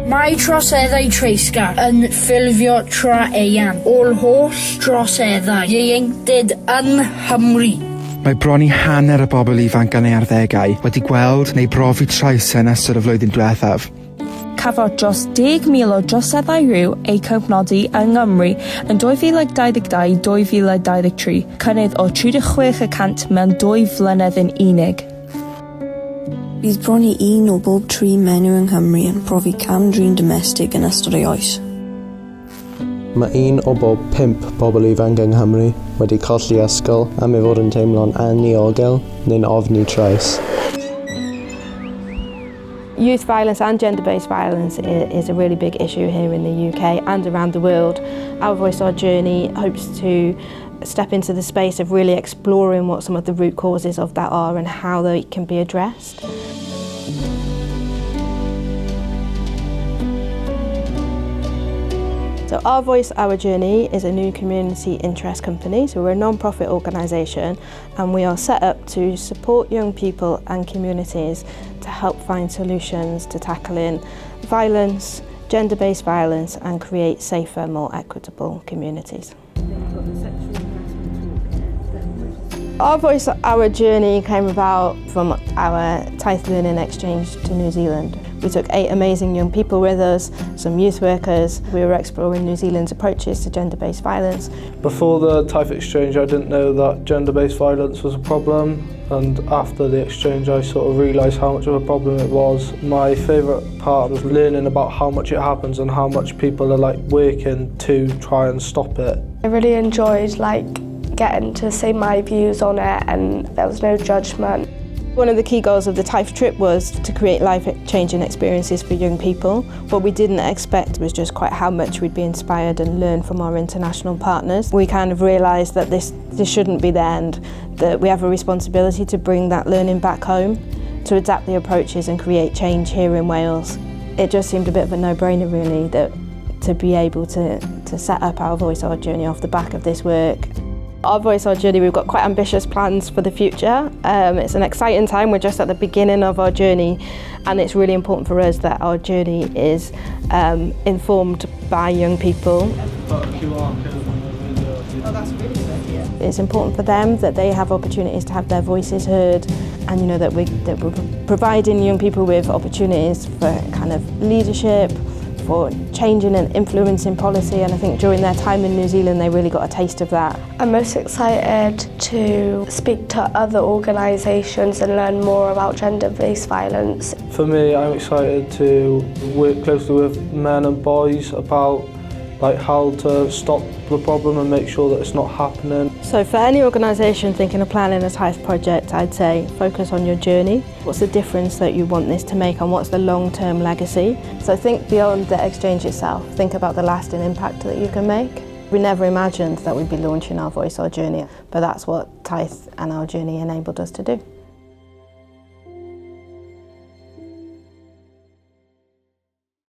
Mae troseddau treisgar yn ffurfio tra eang o'r holl droseddau ieuenctid yn Nghymru. Mae bron i hanner y bobl ifanc yn ei arddegau wedi gweld neu brofi trais yn ystod y flwyddyn diwethaf. Cafodd dros 10,000 o droseddau rhyw eu cofnodi yng Nghymru yn 2022-2023, cynnydd o 36% mewn 2 flynedd yn unig. Bydd bron i 1 o bob 3 menyw yng Nghymru yn profi cam-drin domestig yn ystod ei oes. Mae 1 o bob 5 bobl ifanc yng Nghymru wedi colli ysgol am ei fod yn teimlo'n aniogel neu'n ofni trais. Youth violence and gender-based violence is a really big issue here in the UK and around the world. Our Voice, Our Journey hopes to step into the space of really exploring what some of the root causes of that are and how they can be addressed. So Our Voice, Our Journey is a new community interest company. So we're a non-profit organisation and we are set up to support young people and communities to help find solutions to tackling violence, gender-based violence and create safer, more equitable communities. Our Voice, Our Journey came about from our Taith Learning Exchange to New Zealand. We took 8 amazing young people with us, some youth workers. We were exploring New Zealand's approaches to gender-based violence. Before the Taith Exchange, I didn't know that gender-based violence was a problem, and after the exchange I sort of realised how much of a problem it was. My favourite part was learning about how much it happens and how much people are working to try and stop it. I really enjoyed getting to say my views on it, and there was no judgment. One of the key goals of the TIFE trip was to create life-changing experiences for young people. What we didn't expect was just quite how much we'd be inspired and learn from our international partners. We kind of realised that this shouldn't be the end, that we have a responsibility to bring that learning back home, to adapt the approaches and create change here in Wales. It just seemed a bit of a no-brainer really, that to be able to set up Our Voice, Our Journey off the back of this work. Our Voice, Our Journey, we've got quite ambitious plans for the future. It's an exciting time, we're just at the beginning of our journey and it's really important for us that our journey is informed by young people. It's important for them that they have opportunities to have their voices heard and that we're providing young people with opportunities for kind of leadership, for changing and influencing policy, and I think during their time in New Zealand they really got a taste of that. I'm most excited to speak to other organisations and learn more about gender-based violence. For me, I'm excited to work closely with men and boys about how to stop the problem and make sure that it's not happening. So for any organisation thinking of planning a TIFE project, I'd say focus on your journey. What's the difference that you want this to make and what's the long-term legacy? So think beyond the exchange itself, think about the lasting impact that you can make. We never imagined that we'd be launching Our Voice, Our Journey, but that's what TIFE and Our Journey enabled us to do.